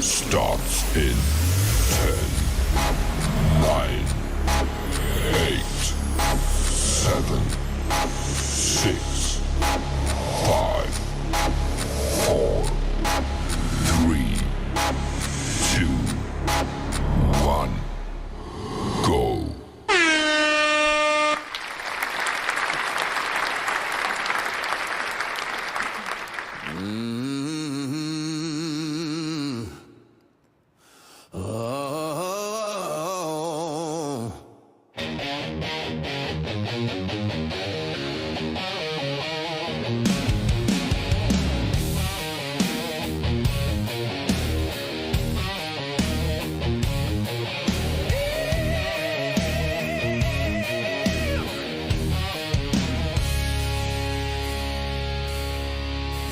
starts in 10, 9, 8, 7, 6, 5, 4, 3, 2, 1, go.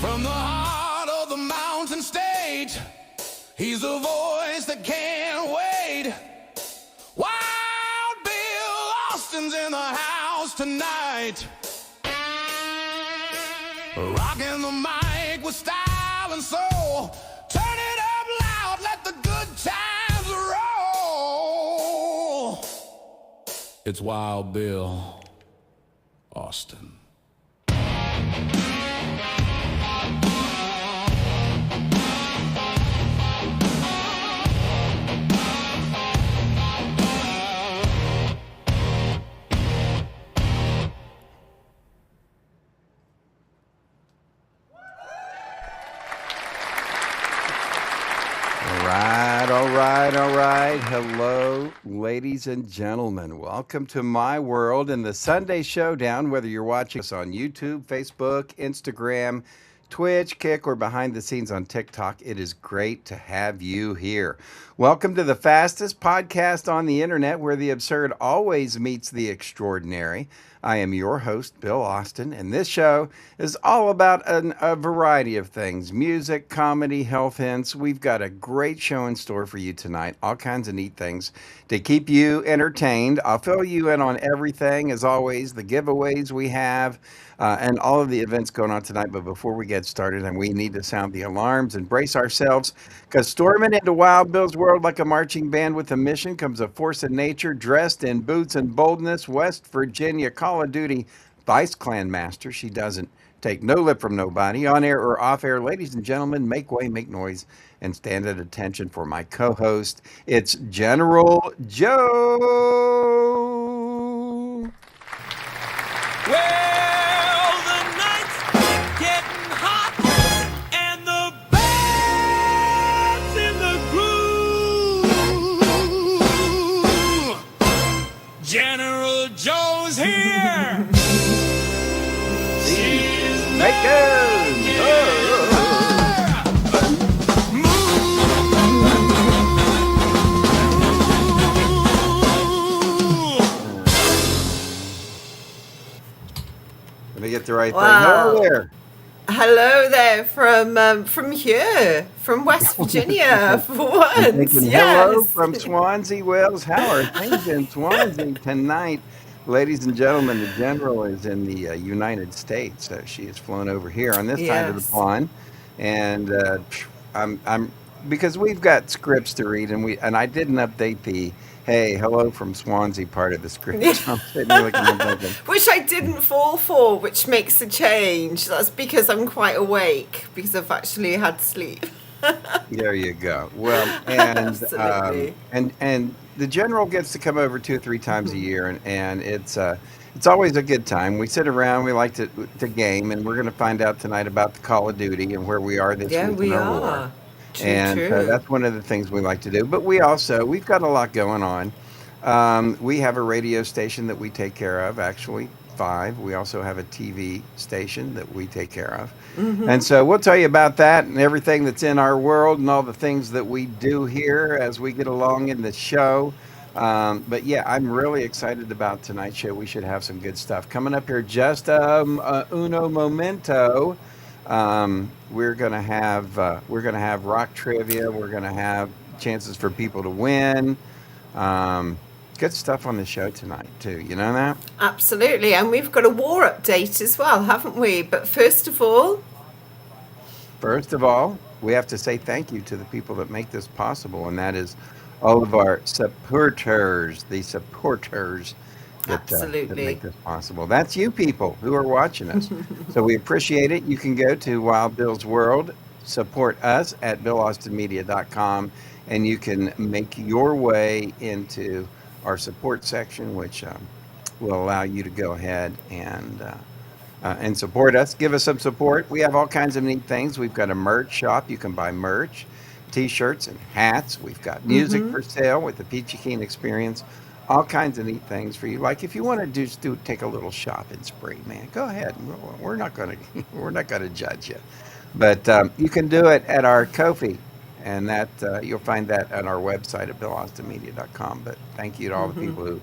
From the heart of the mountain stage, he's a voice that can't wait. Wild Bill Austin's in the house tonight, rocking the mic with style and soul. Turn it up loud, let the good times roll. It's Wild Bill Austin. All right. Hello, ladies and gentlemen. Welcome to my world and the Sunday Showdown. Whether you're watching us on YouTube, Facebook, Instagram, Twitch, Kick, or behind the scenes on TikTok, it is great to have you here. Welcome to the fastest podcast on the internet where the absurd always meets the extraordinary. I am your host, Bill Austin, and this show is all about a variety of things: music, comedy, health hints. We've got a great show in store for you tonight, all kinds of neat things to keep you entertained. I'll fill you in on everything, as always, the giveaways we have, and all of the events going on tonight. But before we get started, and we need to sound the alarms and brace ourselves, because storming into Wild Bill's world like a marching band with a mission comes a force of nature dressed in boots and boldness. West Virginia Call of Duty Vice Clan Master. She doesn't take no lip from nobody, on air or off air. Ladies and gentlemen, make way, make noise, and stand at attention for my co-host. It's General Joe. Well, the night's getting hot and the band's in the groove. General Joe's here. She's Bacon! Let me get the right thing. Hello there. Hello there from here, from West Virginia for once. Thinking hello from Swansea, Wales. How are things in Swansea tonight? Ladies and gentlemen, the General is in the United States. She has flown over here on this side of the pond, and I'm because we've got scripts to read, and I didn't update the "Hey, hello from Swansea" part of the script. So I'm sitting here looking at thinking, Which I didn't fall for, which makes a change. That's because I'm quite awake, because I've actually had sleep. there you go. Well, and Absolutely. and the General gets to come over 2 or 3 times a year, and it's always a good time. We sit around, we like to game, and we're going to find out tonight about the Call of Duty and where we are this Yeah, week we in our war. are. True, And true. that's one of the things we like to do. But we've got a lot going on. We have a radio station that we take care of, actually 5. We also have a TV station that we take care of. And so we'll tell you about that and everything that's in our world and all the things that we do here as we get along in the show. But yeah, I'm really excited about tonight's show. We should have some good stuff coming up here. Just uno momento. We're gonna have rock trivia. We're gonna have chances for people to win. Good stuff on the show tonight too. You know that? Absolutely. And we've got a war update as well, haven't we? But first of all, we have to say thank you to the people that make this possible, and that is all of our supporters, the supporters that make Absolutely. this possible. That's you people who are watching us. So we appreciate it. You can go to Wild Bill's World, support us at BillAustinMedia.com, and you can make your way into our support section, which will allow you to go ahead and support us. Give us some support. We have all kinds of neat things. We've got a merch shop. You can buy merch, t-shirts and hats. We've got music for sale with the Peachy Keen Experience. All kinds of neat things for you. Like if you want to just take a little shopping spree, man, go ahead. We're not going to we're not going to judge you, but you can do it at our Ko-fi, and that you'll find that on our website at BillAustinMedia.com. But thank you to all the people who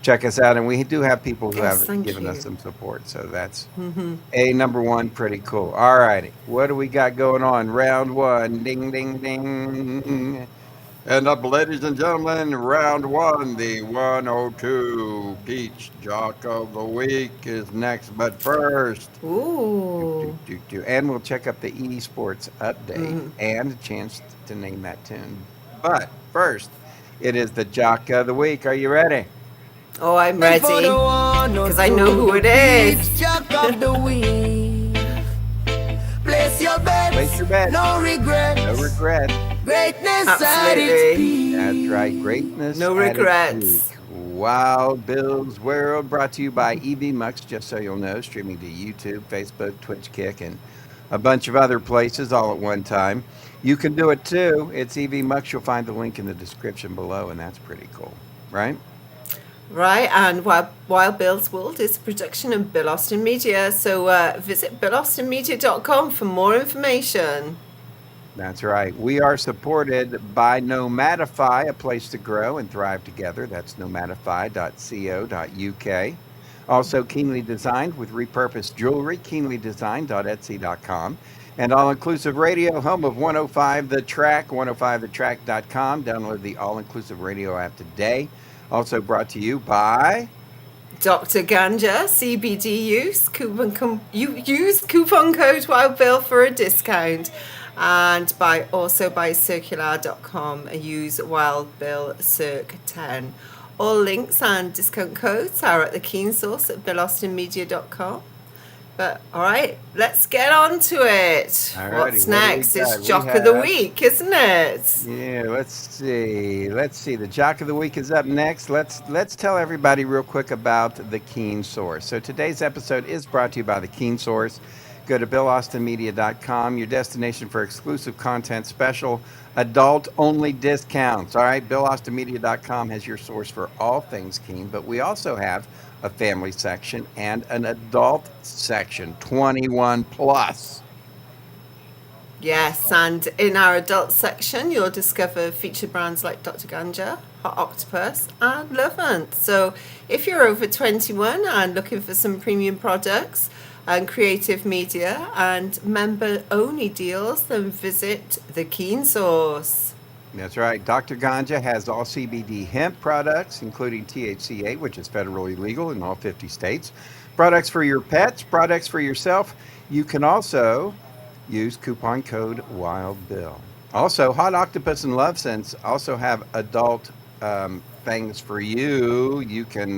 check us out, and we do have people who Yes, have thank given us you. some support, so that's number one, pretty cool. All righty, what do we got going on? Round one, ding, ding, ding. And up, ladies and gentlemen, round one, the 102 Peach Jock of the Week is next. But first, Ooh. and we'll check up the esports update and a chance to name that tune. But first, it is the Jock of the Week. Are you ready? Oh, I'm ready. Because I know who it is. Jock of the week. Place your bets. Place your bets. No regret. No regret. Greatness at its Absolutely. peak. That's right. Greatness. No at its regrets. peak. Wild Bill's World, brought to you by EV Mux, just so you'll know, streaming to YouTube, Facebook, Twitch, Kick, and a bunch of other places all at one time. You can do it too. It's EV Mux. You'll find the link in the description below, and that's pretty cool, right? Right, and Wild Bill's World is a production of Bill Austin Media. So visit BillAustinMedia.com for more information. That's right. We are supported by Nomadify, a place to grow and thrive together. That's nomadify.co.uk. Also, Keenly Designed with repurposed jewelry, keenlydesign.etsy.com. And All Inclusive Radio, home of 105 The Track, 105thetrack.com. Download the All Inclusive Radio app today. Also brought to you by Dr. Ganja, CBD use. Use coupon code Wild Bill for a discount. And by Circular.com, use Wild Bill Circ 10. All links and discount codes are at the Keen Source at BillAustinMedia.com. But all right, let's get on to it. Alrighty, What's what do we next? got? It's We Jock of the have- Week, isn't it? Yeah, let's see. The Jock of the Week is up next. Let's tell everybody real quick about the Keen Source. So today's episode is brought to you by the Keen Source. Go to BillAustinMedia.com, your destination for exclusive content, special adult-only discounts. All right, BillAustinMedia.com has your source for all things Keen, but we also have a family section and an adult section, 21 plus. Yes, and in our adult section, you'll discover featured brands like Dr. Ganja, Hot Octopus, and Lovant. So if you're over 21 and looking for some premium products and creative media and member-only deals, then visit the Keen Source. That's right. Dr. Ganja has all CBD hemp products, including THCA, which is federally legal in all 50 states. Products for your pets, products for yourself. You can also use coupon code WILDBILL. Also, Hot Octopus and Love Sense also have adult things for you. You can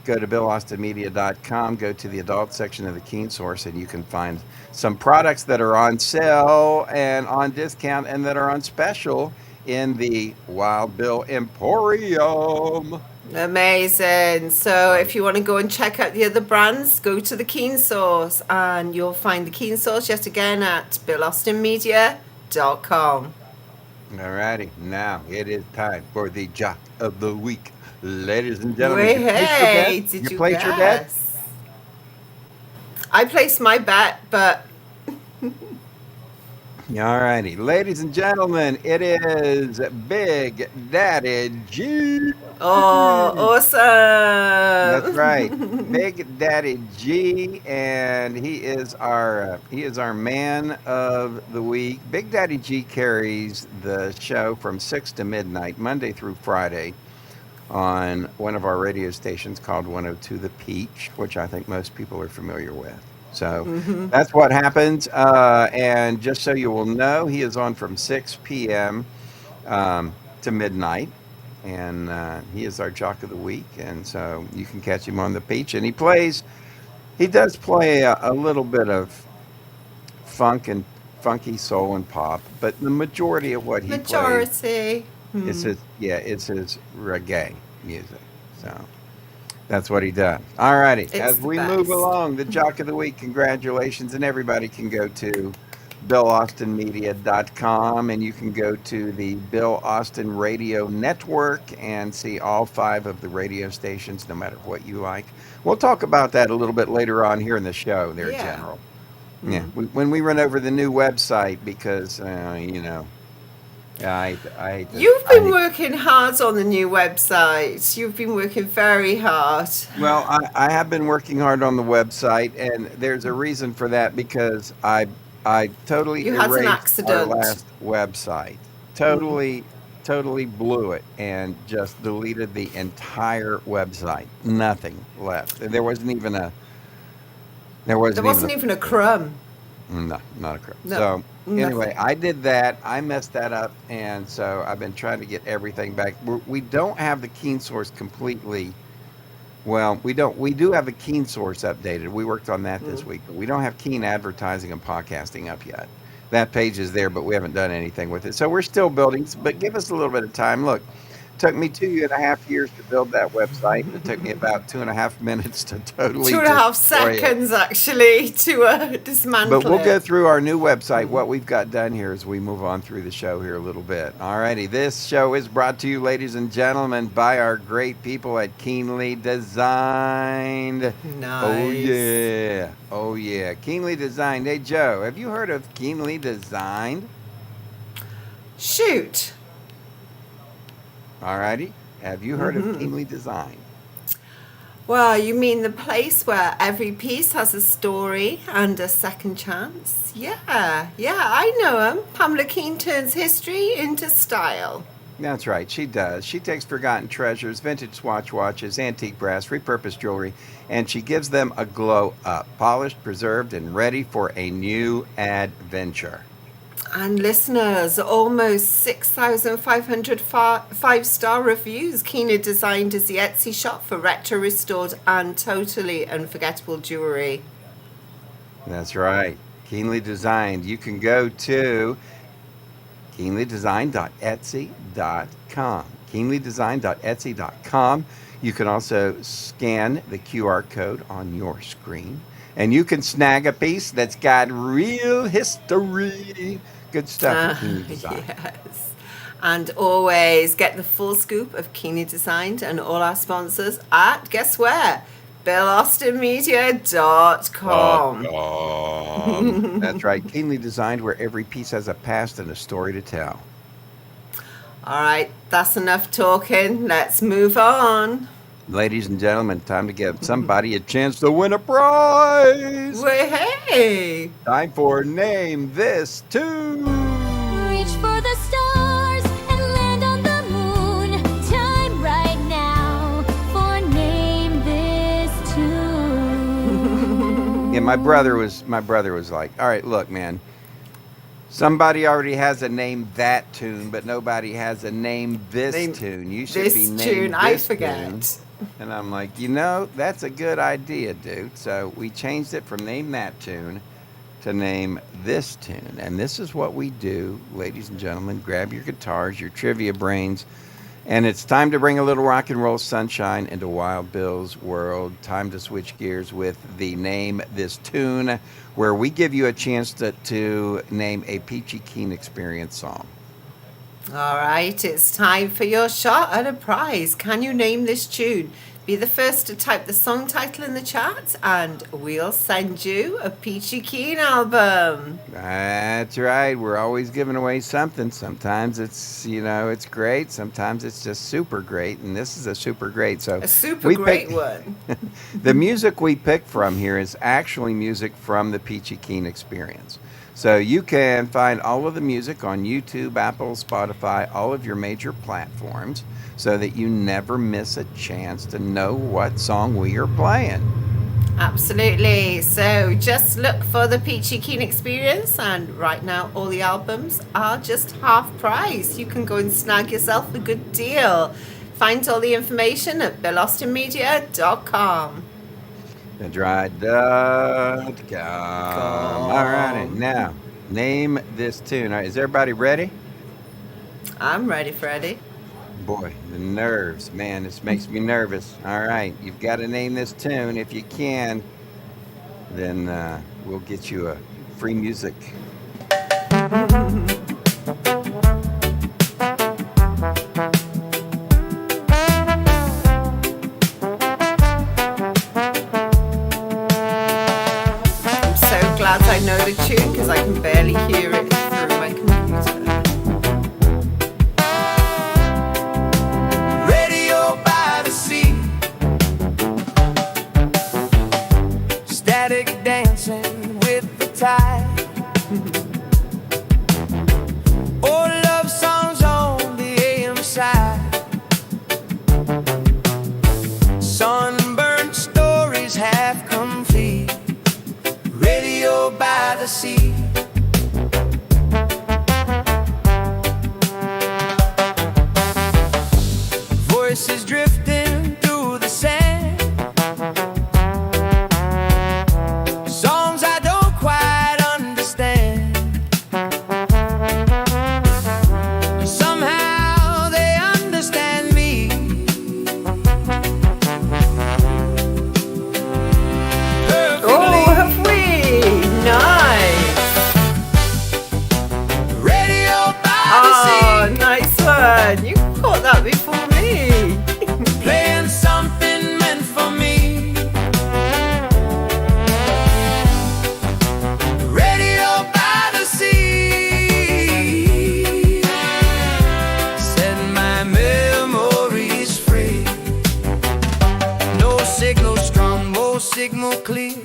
go to BillAustinMedia.com, go to the adult section of the Keen Source, and you can find some products that are on sale and on discount and that are on special in the Wild Bill Emporium. Amazing. So if you want to go and check out the other brands, go to the Keen Source, and you'll find the Keen Source yet again at BillAustinMedia.com. All righty, now it is time for the Jock of the Week. Ladies and gentlemen, Wait, you placed your hey, bet? did you placed your bet? guess? I placed my bet, but All righty, ladies and gentlemen, it is Big Daddy G. oh, awesome. That's right, Big Daddy G, and he is our man of the week. Big Daddy G carries the show from 6 to midnight, Monday through Friday, on one of our radio stations called 102 The Peach, which I think most people are familiar with. So that's what happens. And just so you will know, he is on from 6 p.m. To midnight. And he is our Jock of the Week. And so you can catch him on the beach. And he does play a little bit of funk and funky soul and pop. But the majority of what he plays Majority. it's his reggae music. So that's what he does. All righty. It's As the we move best. along, the Jock of the Week, congratulations. And everybody can go to BillAustinMedia.com and you can go to the Bill Austin Radio Network and see all 5 of the radio stations, no matter what you like. We'll talk about that a little bit later on here in the show there, Yeah. General. Yeah, when we run over the new website because, I You've been working hard on the new website. You've been working very hard. Well, I have been working hard on the website, and there's a reason for that because I totally You had an erased our accident. last website. Totally blew it and just deleted the entire website. Nothing left. There wasn't even a. There There wasn't even a crumb. No, not a crap. No, So anyway, nothing. I did that. I messed that up, and so I've been trying to get everything back. We don't have the Keen Source completely. Well, we don't. We do have the Keen Source updated. We worked on that this week, but we don't have Keen Advertising and Podcasting up yet. That page is there, but we haven't done anything with it. So we're still building. But give us a little bit of time. Look, it took me 2.5 years to build that website. It took me about 2.5 minutes to totally 2.5 destroy it. seconds actually to dismantle But we'll go it. through our new website, what we've got done here as we move on through the show here a little bit. Alrighty, this show is brought to you, ladies and gentlemen, by our great people at Keenly Designed. Nice. Oh yeah, Keenly Designed. Hey Joe, have you heard of Keenly Designed? Shoot. Alrighty, have you heard of Keenly Designed? Well, you mean the place where every piece has a story and a second chance? Yeah, I know him. Pamela Keen turns history into style. That's right, she does. She takes forgotten treasures, vintage Swatch watches, antique brass, repurposed jewelry, and she gives them a glow up, polished, preserved, and ready for a new adventure. And listeners, almost 6,500 five-star reviews. Keenly Designed is the Etsy shop for retro, restored, and totally unforgettable jewelry. That's right, Keenly Designed. You can go to keenlydesign.etsy.com. keenlydesign.etsy.com. You can also scan the QR code on your screen, and you can snag a piece that's got real history. Good stuff at Keenly Design. Yes. And always get the full scoop of Keenly Designed and all our sponsors at, guess where? BillAustinMedia.com. That's right, Keenly Designed, where every piece has a past and a story to tell. All right, that's enough talking. Let's move on. Ladies and gentlemen, time to give somebody a chance to win a prize. Well, hey. Time for Name This Tune. Reach for the stars and land on the moon. Time right now for Name This Tune. Yeah, my brother was like, all right, look, man. Somebody already has a Name That Tune, but nobody has a Name This Name Tune. You should This be named tune, I This forget. Tune. And I'm like, that's a good idea, dude. So we changed it from Name That Tune to Name This Tune. And this is what we do, ladies and gentlemen. Grab your guitars, your trivia brains, and it's time to bring a little rock and roll sunshine into Wild Bill's world. Time to switch gears with the Name This Tune, where we give you a chance to name a Peachy Keen Experience song. All right, it's time for your shot at a prize. Can you name this tune? Be the first to type the song title in the chat, and we'll send you a Peachy Keen album. That's right. We're always giving away something. Sometimes it's, it's great. Sometimes it's just super great. And this is a super great. So A super we great picked- one. The music we pick from here is actually music from the Peachy Keen Experience. So you can find all of the music on YouTube, Apple, Spotify, all of your major platforms, so that you never miss a chance to know what song we are playing. Absolutely. So just look for the Peachy Keen Experience, and right now all the albums are just half price. You can go and snag yourself a good deal. Find all the information at BillAustinMedia.com. TheDry.com. All righty. Now, name this tune. All right, is everybody ready? I'm ready, Freddie. Boy, the nerves, man, this makes me nervous. All right, you've got to name this tune. If you can, then we'll get you a free music. I'm so glad I know the tune because I can barely hear it through my computer. Radio by the sea, static dancing with the tide. Oh, love songs on the AM side. Sunburned stories half complete. Radio by the sea. Voices drifting through the sand. Songs I don't quite understand. Somehow they understand me. Oh, Perfectly. have we? Nice. Radio by Oh, the sea. nice one. You caught that before me. Playing something meant for me. Radio by the sea. Set my memories free. No signal strong, no signal clear,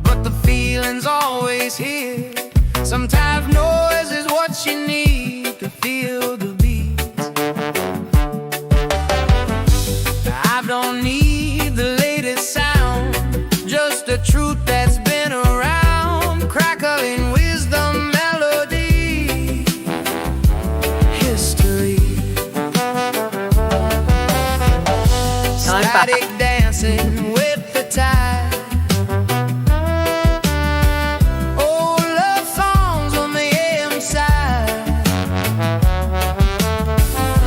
but the feeling's always here. Sometimes noise is what you need to feel the beat. I don't need the latest sound, just the truth that's been around. Crackling wisdom, melody, history. I'm back. Static dancing with the tide. Oh, love songs on the AM side.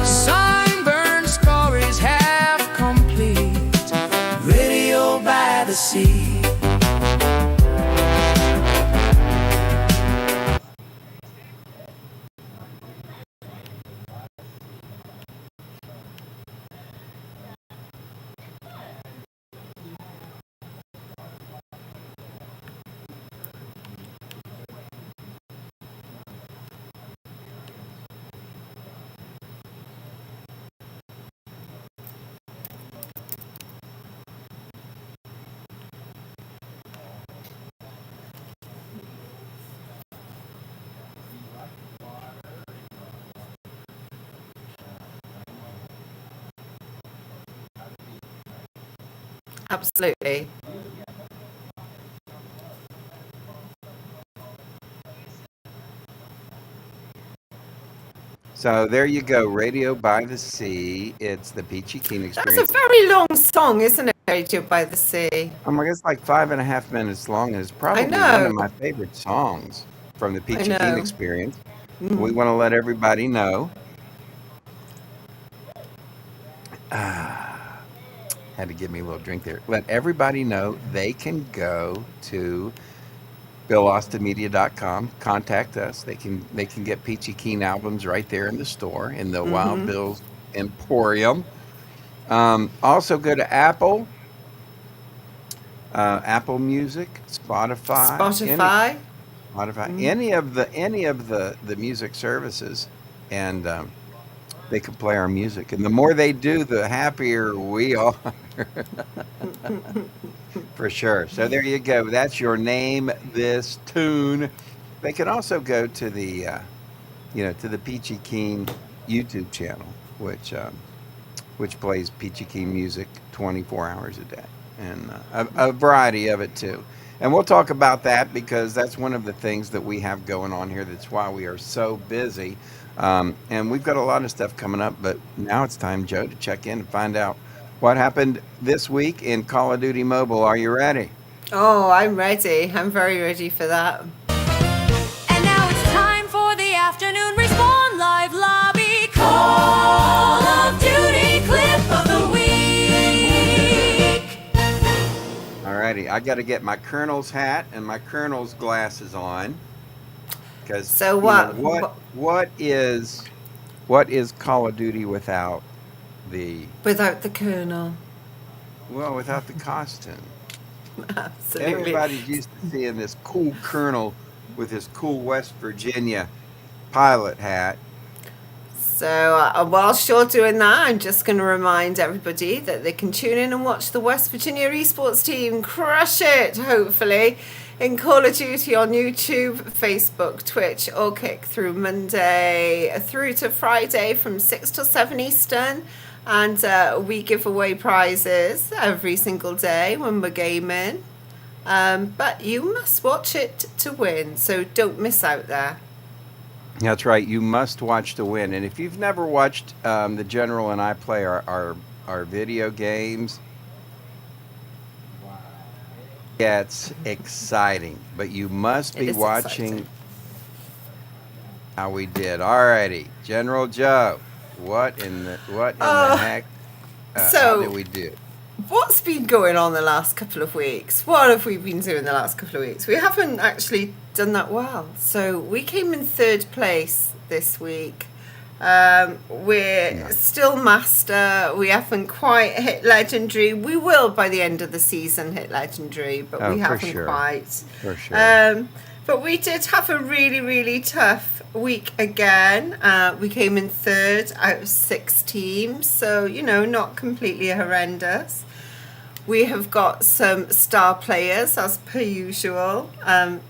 Sunburned stories half complete. Radio by the sea. Absolutely. So there you go, Radio by the Sea. It's the Peachy Keen That's a Experience. very long song, isn't it? Radio by the Sea. Oh my God, it's like 5.5 minutes long, and it's probably one know. of my favorite songs from the Peachy Keen know. Experience. We want to let everybody know. Had to give me a little drink there. Let everybody know they can go to BillAustinMedia.com. Contact us. They can get Peachy Keen albums right there in the store in the Wild Bill's Emporium. Also go to Apple Music, Spotify, Spotify. any of the music services, and they can play our music. And the more they do, the happier we are. For sure. So there you go. That's your name this tune. They can also go to the to the Peachy Keen YouTube channel, which plays Peachy Keen music 24 hours a day. and a variety of it too. And we'll talk about that because that's one of the things that we have going on here. That's why we are so busy. And we've got a lot of stuff coming up, but now it's time, Joe, to check in and find out what happened this week in Call of Duty Mobile. Are you ready? Oh, I'm ready. I'm very ready for that. And now it's time for the afternoon Respawn Live Lobby Call of Duty Clip of the Week. Alrighty, I got to get my Colonel's hat and my Colonel's glasses on. Because So what is Call of Duty without the without the Colonel? without the costume? Absolutely. Everybody's used to seeing this cool Colonel with his cool West Virginia pilot hat. So whilst you're doing that, I'm just going to remind everybody that they can tune in and watch the West Virginia esports team crush it, hopefully, in Call of Duty on YouTube, Facebook, Twitch, or Kick through Monday through to Friday from 6 till 7 Eastern. And we give away prizes every single day when we're gaming. But you must watch it to win, so don't miss out there. That's right. You must watch to win. And if you've never watched the General and I play our video games, it's exciting. But you must It be is watching exciting. how we did. Alrighty, General Joe. What in the heck? How so- did we do? What's been going on the last couple of weeks? What have we been doing the last couple of weeks? We haven't actually done that well. So we came in third place this week. We're still master. We haven't quite hit legendary. We will by the end of the season hit legendary, but Oh, we for haven't sure. quite. For sure. But we did have a really, really tough week again. We came in third out of 6 teams, so, not completely horrendous. We have got some star players, as per usual.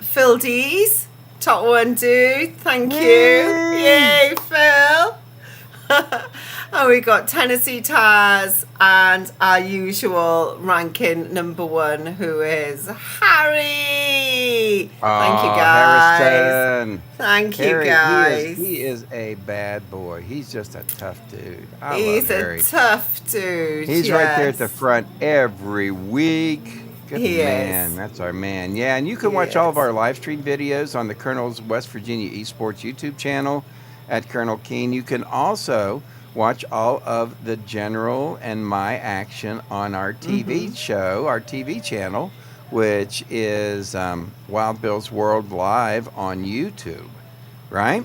Phil Dees, top 1 dude, thank you. Yay, Phil. And we got Tennessee Taz and our usual ranking number 1, who is Harry. Thank you, guys. Harrison. Thank you, Harry, guys. He is a bad boy. He's just a tough dude. I He's love a Harry. tough dude. He's right there at the yes. front every week. Good He man. is. That's our man. Yeah, and you can He watch all of is. our live stream videos on the Colonel's West Virginia Esports YouTube channel at Colonel Keen. You can also watch all of the General and my action on our TV show, our TV channel, which is Wild Bill's World Live on YouTube, right?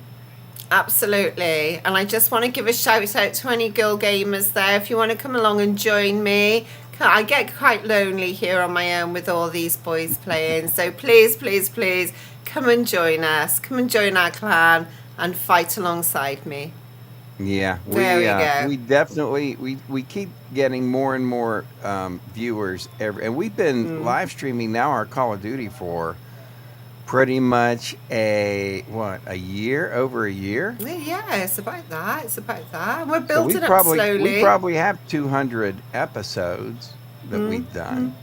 Absolutely. And I just want to give a shout out to any girl gamers there. If you want to come along and join me, I get quite lonely here on my own with all these boys playing. So please, please, please come and join us. Come and join our clan and fight alongside me. Yeah, There we go. we definitely we keep getting more and more viewers and we've been live streaming now our Call of Duty for pretty much over a year. Yeah, it's about that. It's about that. We're So building up slowly. we probably have 200 episodes that we've done,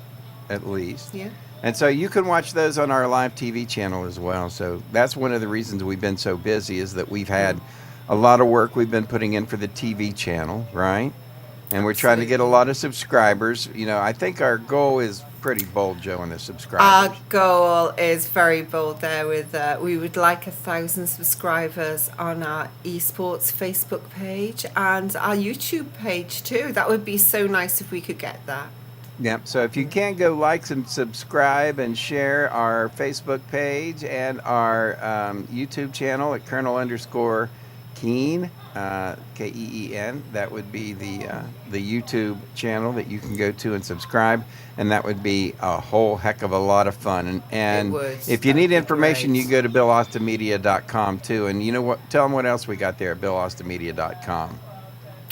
at least. Yeah. And so you can watch those on our live TV channel as well. So that's one of the reasons we've been so busy is that we've had a lot of work we've been putting in for the TV channel, right? And we're trying to get a lot of subscribers. I think our goal is pretty bold, Joe, on the Our subscribers. goal is very bold there with we would like 1,000 subscribers on our esports Facebook page and our YouTube page too. That would be so nice if we could get that. Yep. So if you can go like and subscribe and share our Facebook page and our YouTube channel at Colonel_Keen, Keen. That would be the YouTube channel that you can go to and subscribe, and that would be a whole heck of a lot of fun. And would. if you That'd need be information, great. you go to BillAustinMedia.com too. And you know what? Tell them what else we got there at BillAustinMedia.com.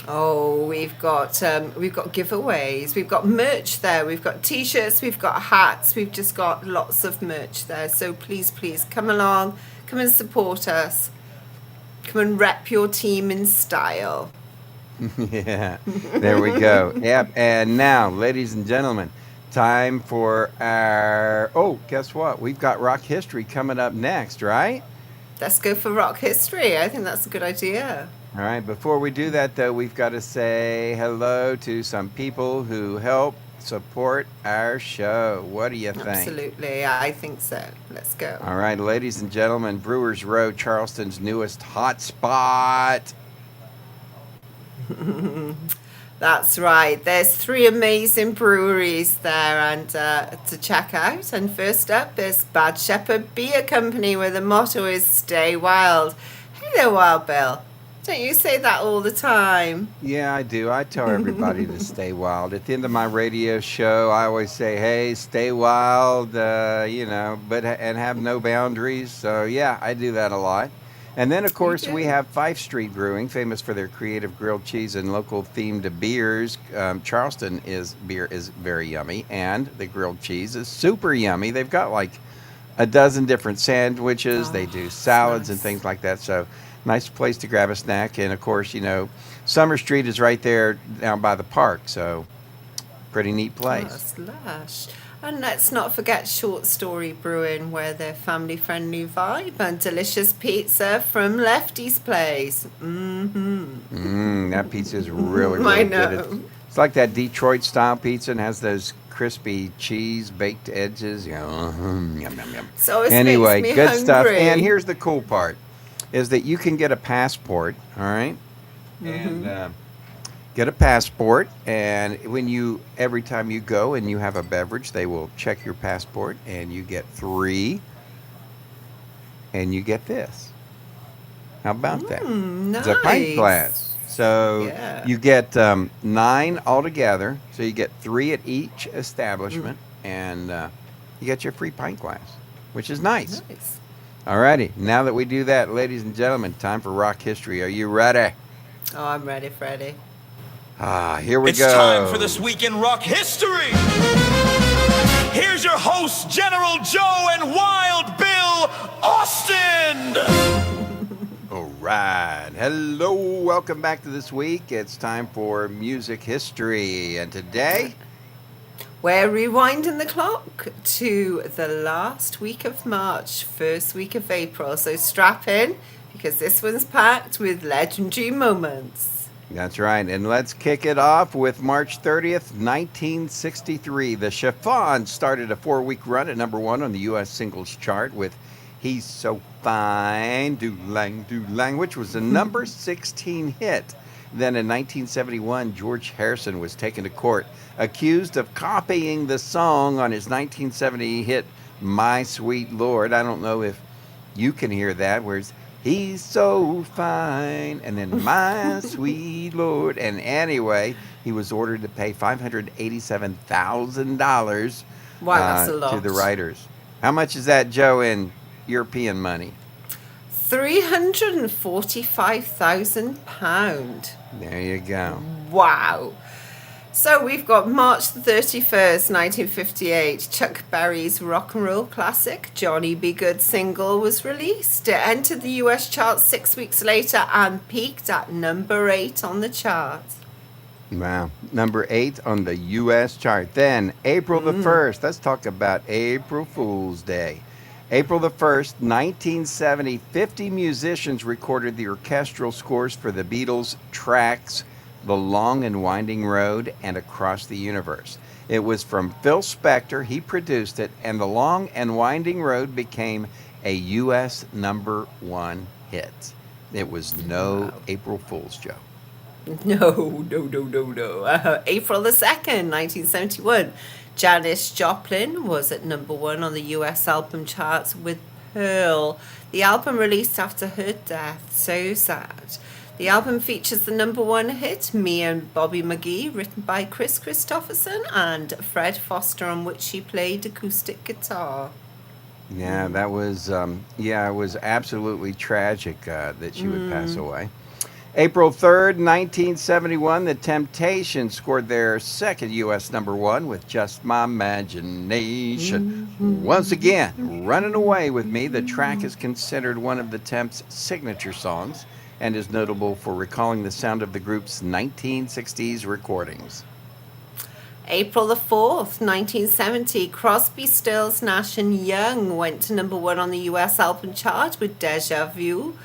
Oh, we've got giveaways, we've got merch there, we've got t-shirts, we've got hats, we've just got lots of merch there. So please, please come along, come and support us, come and rep your team in style. Yeah, there we go. Yep. And now, ladies and gentlemen, time for our. Oh, guess what? We've got rock history coming up next, right? Let's go for rock history. I think that's a good idea. All right. Before we do that, though, we've got to say hello to some people who help support our show. What do you think? Absolutely. I think so. Let's go. All right, ladies and gentlemen, Brewers Row, Charleston's newest hot spot. That's right. There's 3 amazing breweries there and to check out. And first up is Bad Shepherd Beer Company, where the motto is "Stay Wild." Hey there, Wild Bill. Don't you say that all the time? Yeah, I do. I tell everybody to stay wild. At the end of my radio show, I always say, "Hey, stay wild," but and have no boundaries. So yeah, I do that a lot. And then, of course, we have Fife Street Brewing, famous for their creative grilled cheese and local themed beers. Charleston beer is very yummy, and the grilled cheese is super yummy. They've got like a dozen different sandwiches. They do salads and things like that. So nice place to grab a snack. And of course, Summer Street is right there down by the park. So pretty neat place. Oh, lush. And let's not forget Short Story Brewing, where their family-friendly vibe and delicious pizza from Lefty's Place. That pizza is really, really I good. know. It's like that Detroit-style pizza and has those crispy cheese baked edges. Yum, yum, yum. So it Anyway, makes me good hungry. stuff. And here's the cool part, is that you can get a passport, all right? And get a passport, and every time you go and you have a beverage, they will check your passport, and you get 3, and you get this. How about that? Nice. It's a pint glass. So Yeah. you get 9 altogether. So you get 3 at each establishment, and you get your free pint glass, which is nice. Nice. All righty. Now that we do that, ladies and gentlemen, time for rock history. Are you ready? Oh, I'm ready, Freddie. Here we It's go. time for This Week in Rock History. Here's your hosts, General Joe and Wild Bill Austin. All right. Hello. Welcome back to This Week. It's time for music history. And today, We're rewinding the clock to the last week of March, first week of April. So strap in, because this one's packed with legendary moments. that's right. And let's kick it off with March 30th, 1963. The Chiffons started a 4-week run at number 1 on the U.S. singles chart with He's So Fine, Do-Lang, Do-Lang, which was a number 16 hit. Then in 1971, George Harrison was taken to court, accused of copying the song on his 1970 hit, My Sweet Lord. I don't know if you can hear that, where it's, He's so fine, and then my sweet Lord. And anyway, he was ordered to pay $587,000 Wow, that's a lot. to the writers. How much is that, Joe, in European money? £345,000. There you go. Wow. So we've got March the 31st, 1958. Chuck Berry's rock and roll classic, Johnny B. Good single was released. It entered the US charts 6 weeks later and peaked at number 8 on the chart. Wow. Number 8 on the U.S. chart. Then, April the 1st. Let's talk about April Fool's Day. April the 1st, 1970, 50 musicians recorded the orchestral scores for the Beatles' tracks The Long and Winding Road and Across the Universe. It was from Phil Spector. He produced it, and The Long and Winding Road became a U.S. number 1 hit. It was no April Fool's, Joe. No. April the 2nd, 1971. Janis Joplin was at number 1 on the US album charts with Pearl. The album released after her death. So sad. The album features the number 1 hit, Me and Bobby McGee, written by Chris Christopherson and Fred Foster, on which she played acoustic guitar. Yeah, that was, it was absolutely tragic that she would pass away. April 3rd, 1971, The Temptations scored their second U.S. number 1 with Just My Imagination. Once again, Running Away With Me, the track is considered one of the Temp's signature songs and is notable for recalling the sound of the group's 1960s recordings. April the 4th, 1970, Crosby, Stills, Nash and Young went to #1 on the US album chart with Deja Vu.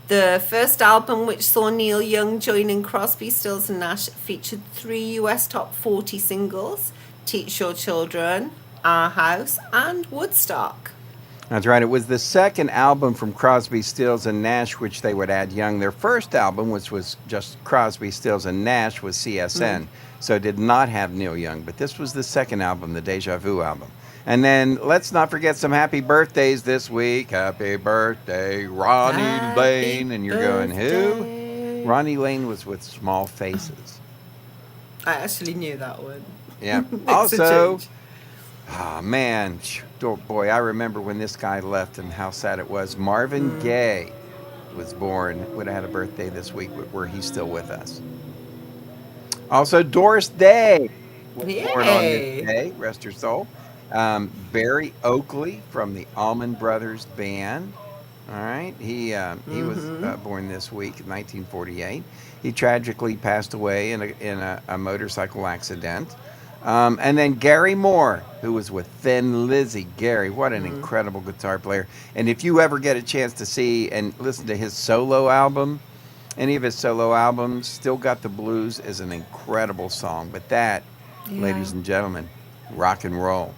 The first album which saw Neil Young joining Crosby, Stills and Nash featured 3 US top 40 singles: Teach Your Children, Our House and Woodstock. That's right. It was the second album from Crosby, Stills and Nash, which they would add Young. Their first album, which was just Crosby, Stills and Nash, was CSN. So it did not have Neil Young. But this was the second album, the Deja Vu album. And then let's not forget some happy birthdays this week. Happy birthday, Ronnie Happy Lane. And you're going, who? birthday. Ronnie Lane was with Small Faces. I actually knew that one. Yeah. Makes a Also, change. oh, man, oh, boy, I remember when this guy left and how sad it was. Marvin Gaye was born, would have had a birthday this week, but where he's still with us. Also, Doris Day was born on Yay. this day, rest her soul. Barry Oakley from the Allman Brothers Band. All right, he was born this week in 1948. He tragically passed away in a motorcycle accident. And then Gary Moore, who was with Thin Lizzy. Gary, what an incredible guitar player. And if you ever get a chance to see and listen to his solo album, any of his solo albums, Still Got the Blues is an incredible song. But that, ladies and gentlemen, rock and roll.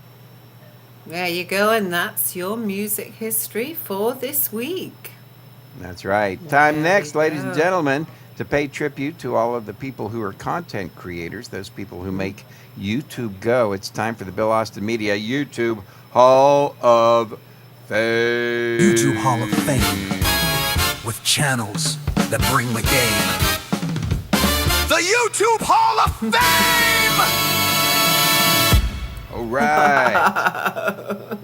There you go, and that's your music history for this week. That's right. Time There next, we ladies and go. gentlemen, to pay tribute to all of the people who are content creators, those people who make YouTube go. It's time for the Bill Austin Media YouTube Hall of Fame. YouTube Hall of Fame with channels that bring the game. The YouTube Hall of Fame! All right.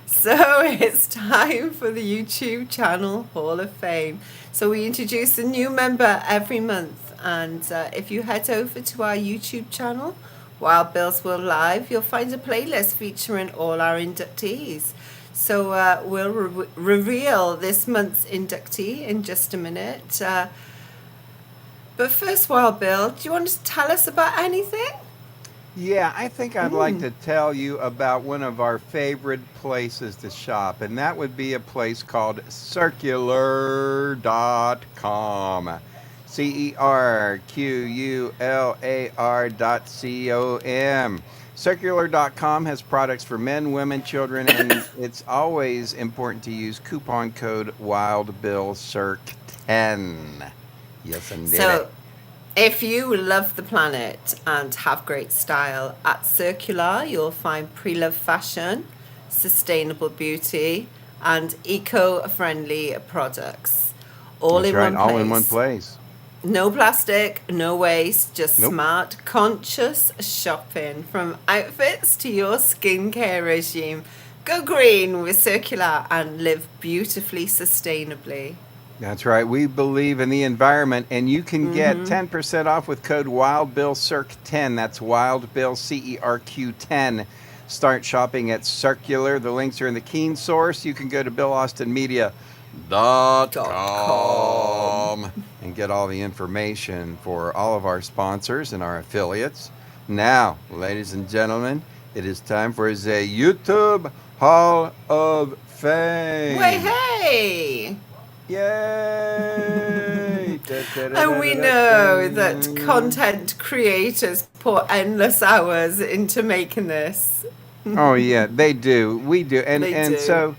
So it's time for the YouTube channel Hall of Fame. So we introduce a new member every month, and if you head over to our YouTube channel, Wild Bill's World Live, you'll find a playlist featuring all our inductees. So we'll reveal this month's inductee in just a minute. But first, Wild Bill, do you want to tell us about anything? Yeah, I think I'd like to tell you about one of our favorite places to shop, and that would be a place called Circular.com. CERQULAR.com. Circular.com has products for men, women, children, and it's always important to use coupon code WildBillCirc10. Yes, indeed. So, if you love the planet and have great style, at Circular you'll find pre-loved fashion, sustainable beauty, and eco-friendly products. All That's in right, one all place. in one place. No plastic, no waste, just Nope. smart, conscious shopping. From outfits to your skincare regime. Go green with Circular and live beautifully sustainably. That's right. We believe in the environment, and you can get 10% off with code WildBillCirc10. That's WildBillCERQ10. Start shopping at Circular. The links are in the Keen Source. You can go to BillAustinMedia.com and get all the information for all of our sponsors and our affiliates. Now, ladies and gentlemen, it is time for the YouTube Hall of Fame. Wait, hey! Yay! And we know that content creators pour endless hours into making this. Oh yeah, they do. We do, and They and do. so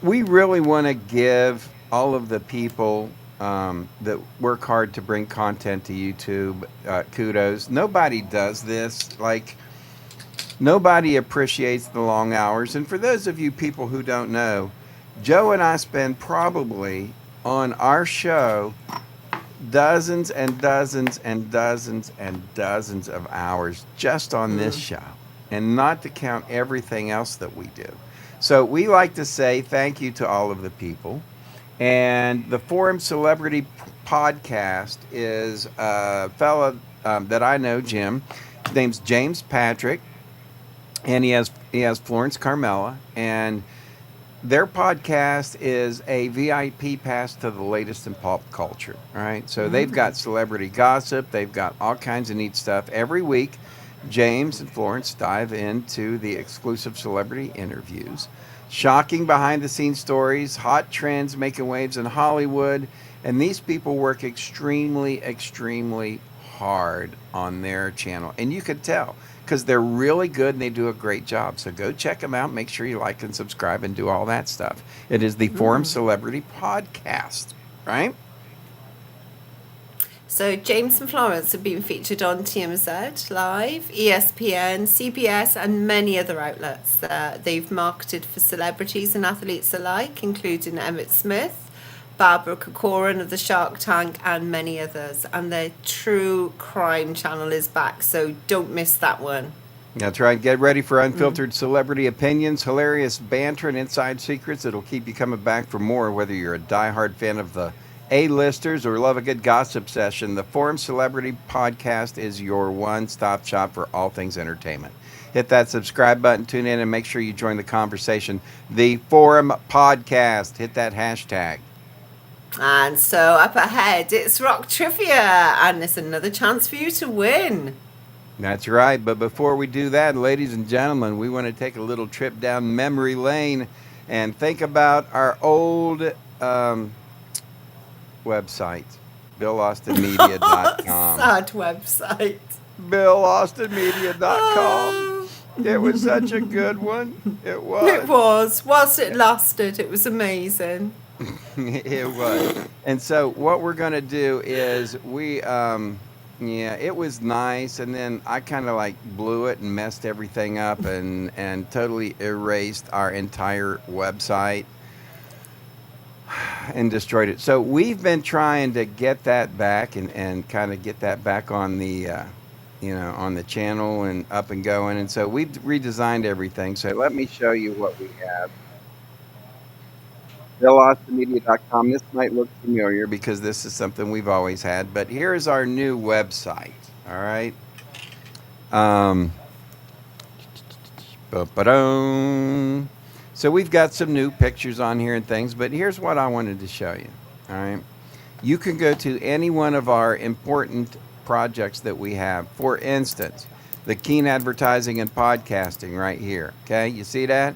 we really want to give all of the people that work hard to bring content to YouTube kudos. Nobody does this. Like nobody appreciates the long hours. And for those of you people who don't know, Joe and I spend probably on our show dozens and dozens and dozens and dozens of hours just on this show, and not to count everything else that we do. So we like to say thank you to all of the people. And the Forum Celebrity Podcast is a fella that I know, Jim. His name's James Patrick, and he has Florence Carmela, and their podcast is a VIP pass to the latest in pop culture. All right. So they've got celebrity gossip. They've got all kinds of neat stuff every week. James and Florence dive into the exclusive celebrity interviews, shocking behind the scenes stories, hot trends making waves in Hollywood. And these people work extremely, extremely hard on their channel. And you can tell because they're really good and they do a great job. So go check them out. Make sure you like and subscribe and do all that stuff. It is the Forum Celebrity Podcast, right? So James and Florence have been featured on TMZ Live, ESPN, CBS, and many other outlets. They've marketed for celebrities and athletes alike, including Emmett Smith, Barbara Corcoran of the Shark Tank, and many others. And their true crime channel is back, so don't miss that one. That's right. Get ready for unfiltered celebrity opinions, hilarious banter, and inside secrets. It'll keep you coming back for more, whether you're a diehard fan of the A-listers or love a good gossip session. The Forum Celebrity Podcast is your one-stop shop for all things entertainment. Hit that subscribe button, tune in, and make sure you join the conversation. The Forum Podcast. Hit that hashtag. And so up ahead, it's Rock Trivia, and there's another chance for you to win. That's right. But before we do that, ladies and gentlemen, we want to take a little trip down memory lane and think about our old website, BillAustinMedia.com. Sad website. BillAustinMedia.com. It was such a good one. It was. It was. Whilst it lasted, it was amazing. It was. And so what we're going to do is it was nice, and then I kind of like blew it and messed everything up and totally erased our entire website and destroyed it. So we've been trying to get that back and kind of get that back on the on the channel and up and going. And so we've redesigned everything. So let me show you what we have. BillAustinMedia.com. This might look familiar because this is something we've always had, but here's our new website. All right. So we've got some new pictures on here and things, but here's what I wanted to show you. All right. You can go to any one of our important projects that we have. For instance, the Keen Advertising and Podcasting right here. Okay. You see that?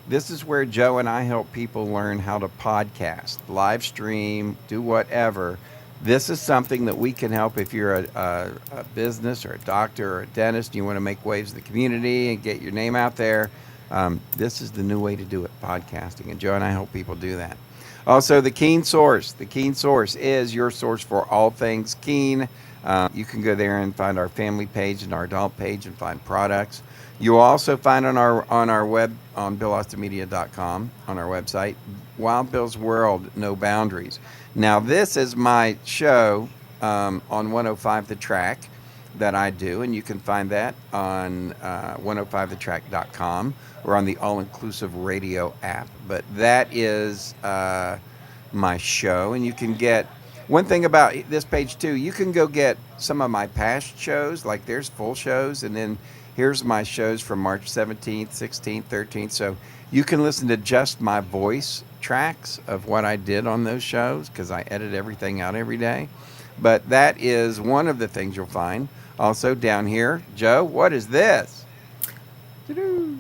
This is where Joe and I help people learn how to podcast, live stream, do whatever. This is something that we can help if you're a business or a doctor or a dentist. You want to make waves in the community and get your name out there. This is the new way to do it, podcasting. And Joe and I help people do that. Also, the Keen Source. The Keen Source is your source for all things Keen. You can go there and find our family page and our adult page and find products. You'll also find on our web on BillAustinMedia.com on our website, Wild Bill's World, No Boundaries. Now this is my show on 105 The Track that I do, and you can find that on 105thetrack.com or on the All Inclusive Radio app. But that is my show, and you can get one thing about this page too. You can go get some of my past shows, like there's full shows, and then here's my shows from March 17th, 16th, 13th. So you can listen to just my voice tracks of what I did on those shows because I edit everything out every day. But that is one of the things you'll find. Also down here, Joe, what is this? Ta-doo.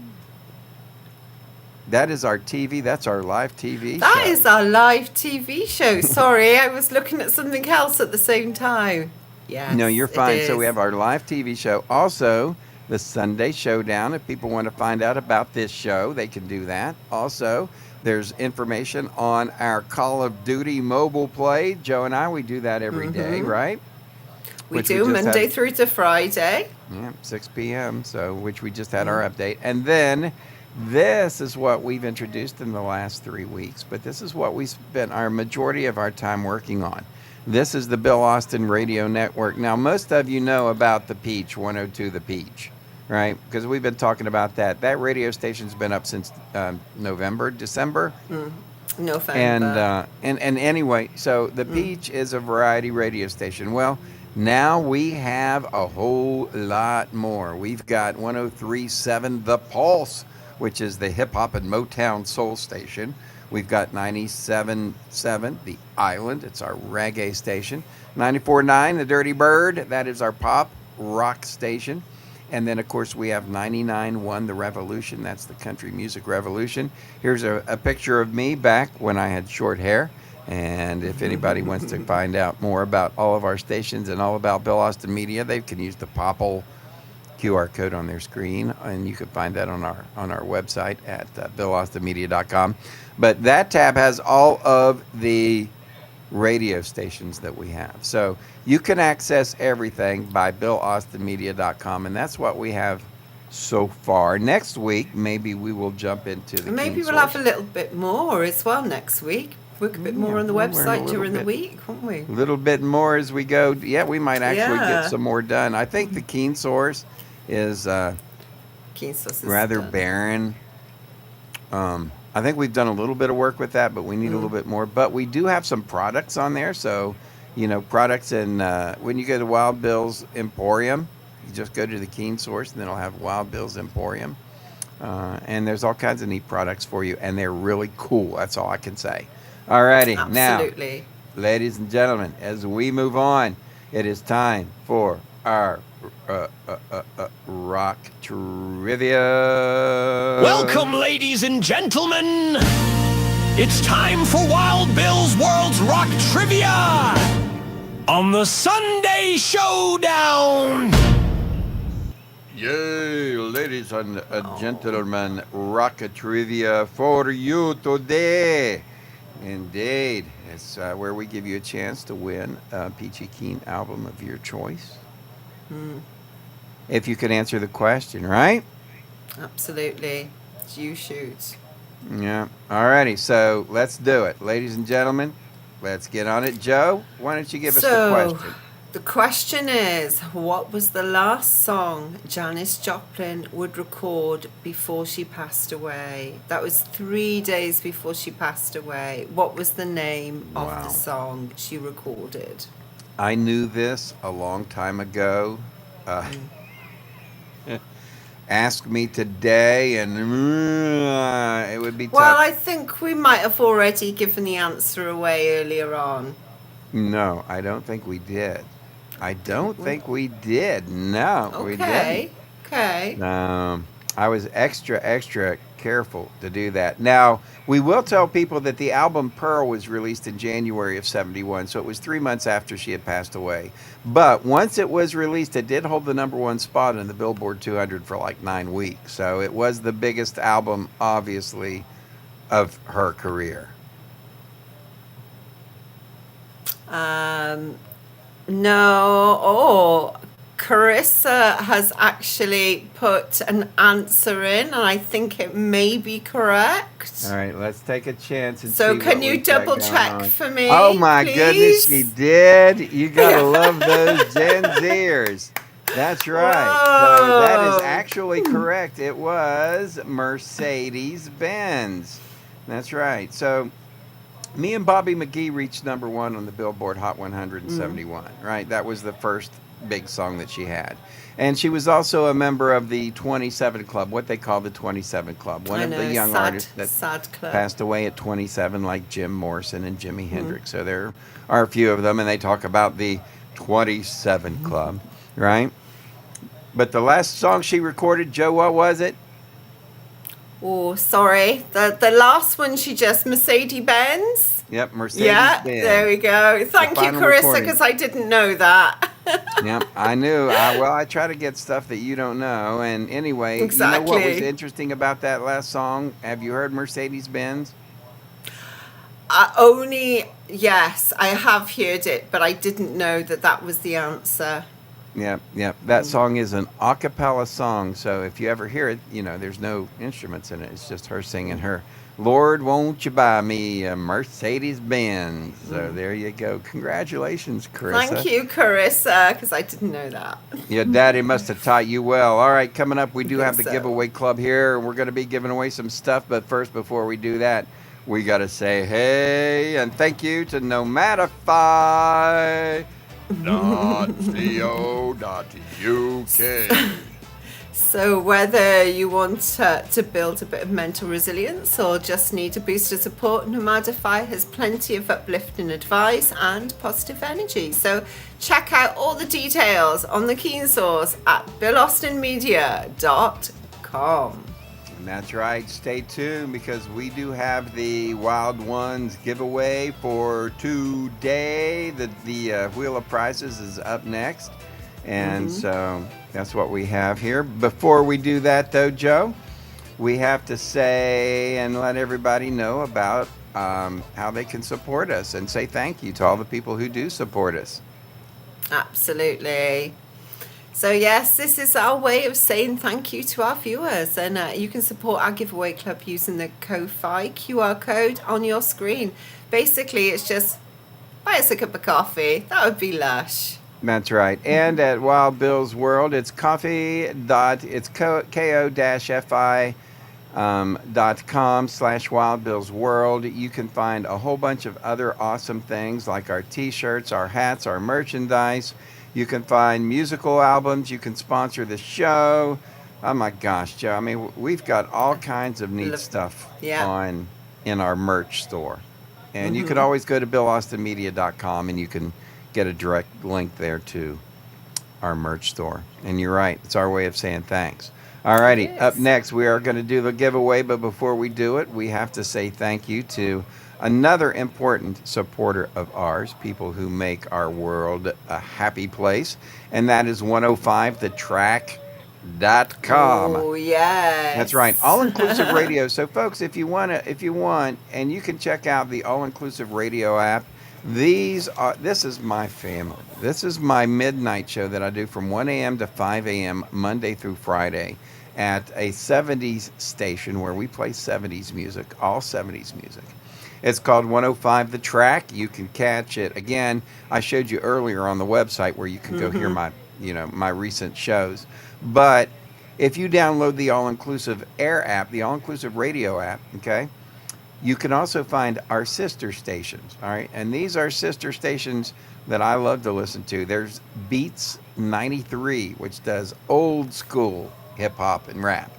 That is our TV. That's our live TV That show. is our live TV show. Sorry, I was looking at something else at the same time. Yes, No, you're it fine. So is. we have our live TV show. Also, the Sunday Showdown. If people want to find out about this show, they can do that. Also, there's information on our Call of Duty mobile play. Joe and I, we do that every day, right? We Which do just Monday had- through to Friday. Yeah, 6 p.m. So, which we just had our update. And then this is what we've introduced in the last 3 weeks. But this is what we spent our majority of our time working on. This is the Bill Austin Radio Network. Now, most of you know about the Peach, 102 The Peach, right? Because we've been talking about that. That radio station's been up since December. November. And anyway, so the Peach is a variety radio station. Well, now we have a whole lot more. We've got 103.7 The Pulse, which is the hip hop and Motown soul station. We've got 97.7 The Island. It's our reggae station. 94.9 The Dirty Bird. That is our pop rock station. And then, of course, we have 99.1 The Revolution. That's the country music revolution. Here's a picture of me back when I had short hair. And if anybody wants to find out more about all of our stations and all about Bill Austin Media, they can use the Popple QR code on their screen, and you can find that on our website at BillAustinMedia.com. But that tab has all of the radio stations that we have. So you can access everything by BillAustinMedia.com, and that's what we have so far. Next week, maybe we will jump into the Maybe King we'll have Source. a little bit more as well next week. Work a bit more on the we'll learn a website little during the bit. week, won't we? A little bit more as we go. Yeah, we might actually Yeah. get some more done. I think the Keen Source is Keen Source is rather done. barren. I think we've done a little bit of work with that, but we need a little bit more. But we do have some products on there. So, products, and when you go to Wild Bill's Emporium, you just go to the Keen Source, and then it'll have Wild Bill's Emporium. And there's all kinds of neat products for you, and they're really cool. That's all I can say. All righty. Now, Absolutely. ladies and gentlemen, as we move on, it is time for our rock trivia. Welcome, ladies and gentlemen. It's time for Wild Bill's World's Rock Trivia on the Sunday Showdown. Yay, ladies and gentlemen, rock trivia for you today. Indeed. It's where we give you a chance to win a Peachy Keen album of your choice. If you can answer the question, right? Absolutely. You shoot. Yeah. Alrighty, so let's do it. Ladies and gentlemen, let's get on it. Joe, why don't you give us the question? The question is, what was the last song Janis Joplin would record before she passed away? That was 3 days before she passed away. What was the name of Wow. the song she recorded? I knew this a long time ago. Ask me today, and it would be tough. Well, I think we might have already given the answer away earlier on. No, I don't think we did. I don't think we did. No, we Okay. Okay. didn't. I was extra careful to do that. Now, we will tell people that the album Pearl was released in January of 71, so it was 3 months after she had passed away. But once it was released, it did hold the #1 spot in the Billboard 200 for like 9 weeks. So it was the biggest album, obviously, of her career. No. Oh, Carissa has actually put an answer in, and I think it may be correct. All right, let's take a chance and So see can what you we got double going check on. for me, Oh my goodness, she please? did. You gotta love those Gen Zers. That's right. So that is Whoa. actually correct. It was Mercedes Benz. That's right. So me and Bobby McGee reached #1 on the Billboard Hot 100 in 71, right? That was the first big song that she had. And she was also a member of the 27 Club, what they call the 27 Club. One I of the know, young artists that sad club. passed away at 27, like Jim Morrison and Jimi Hendrix. So there are a few of them, and they talk about the 27 Club, right? But the last song she recorded, Joe, what was it? Oh, sorry. The last one she just Mercedes Benz. Yep, Mercedes Yeah, Benz. there we go. Thank you, final Carissa, recording. because I didn't know that. Yep, I knew. I try to get stuff that you don't know. And anyway, you know what was Exactly. interesting about that last song? Have you heard Mercedes Benz? Yes, I have heard it, but I didn't know that that was the answer. Yep. That song is an a cappella song. So if you ever hear it, there's no instruments in it. It's just her singing her, Lord, won't you buy me a Mercedes Benz? So there you go. Congratulations, Carissa. Thank you, Carissa, because I didn't know that. Your daddy must have taught you well. All right, coming up, we do have the so. giveaway club here, and we're going to be giving away some stuff. But first, before we do that, we got to say hey and thank you to Nomadify.co.uk. So whether you want to build a bit of mental resilience or just need a boost of support, Nomadify has plenty of uplifting advice and positive energy. So check out all the details on the Keen Source at BillAustinMedia.com. And that's right. Stay tuned because we do have the Wild Ones giveaway for today. The Wheel of Prizes is up next. And so that's what we have here. Before we do that, though, Joe, we have to say and let everybody know about how they can support us and say thank you to all the people who do support us. Absolutely. So yes, this is our way of saying thank you to our viewers, and you can support our giveaway club using the Ko-Fi QR code on your screen. Basically, it's just buy us a cup of coffee. That would be lush. That's right. And at Wild Bill's World, it's ko-fi.com/Wild Bill's World. You can find a whole bunch of other awesome things like our t-shirts, our hats, our merchandise. You can find musical albums. You can sponsor the show. Oh my gosh, Joe. I mean, we've got all kinds of neat stuff in our merch store. And you can always go to BillAustinMedia.com and you can get a direct link there to our merch store. And you're right, it's our way of saying thanks. All righty, up next we are going to do the giveaway, but before we do it, we have to say thank you to another important supporter of ours, people who make our world a happy place, and that is 105thetrack.com. Oh, yes. That's right. All-inclusive radio. So folks, if you want, and you can check out the All-Inclusive Radio app. This is my family. This is my midnight show that I do from 1 a.m. to 5 a.m. Monday through Friday at a 70s station where we play 70s music, all 70s music. It's called 105 The Track. You can catch it. Again, I showed you earlier on the website where you can go hear my recent shows. But if you download the All-Inclusive Air app, the All-Inclusive Radio app, okay, you can also find our sister stations, all right? And these are sister stations that I love to listen to. There's Beats 93, which does old school hip-hop and rap.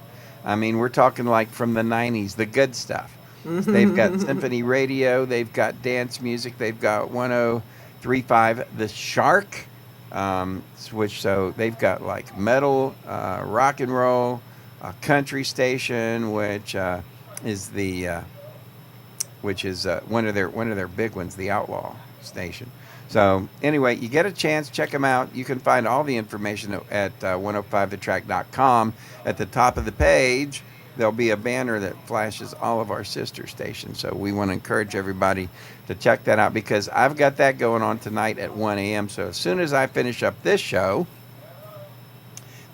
I mean, we're talking like from the 90s, the good stuff. They've got Symphony Radio. They've got dance music. They've got 103.5 The Shark, so they've got like metal, rock and roll, a country station, which is one of their big ones, the Outlaw station. So anyway, you get a chance, check them out. You can find all the information at 105thetrack.com. At the top of the page, there'll be a banner that flashes all of our sister stations. So we want to encourage everybody to check that out because I've got that going on tonight at 1 a.m. So as soon as I finish up this show,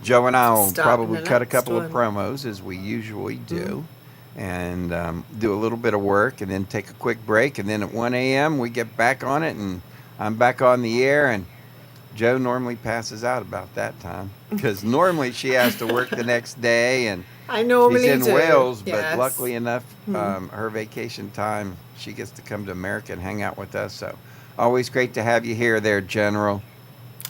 Joe and I will probably cut a couple of promos as we usually do. And do a little bit of work and then take a quick break. And then at 1 a.m. we get back on it and I'm back on the air. And Joe normally passes out about that time because normally she has to work the next day. And I normally she's in Wales, yes. But luckily enough, her vacation time, she gets to come to America and hang out with us. So always great to have you here there, General.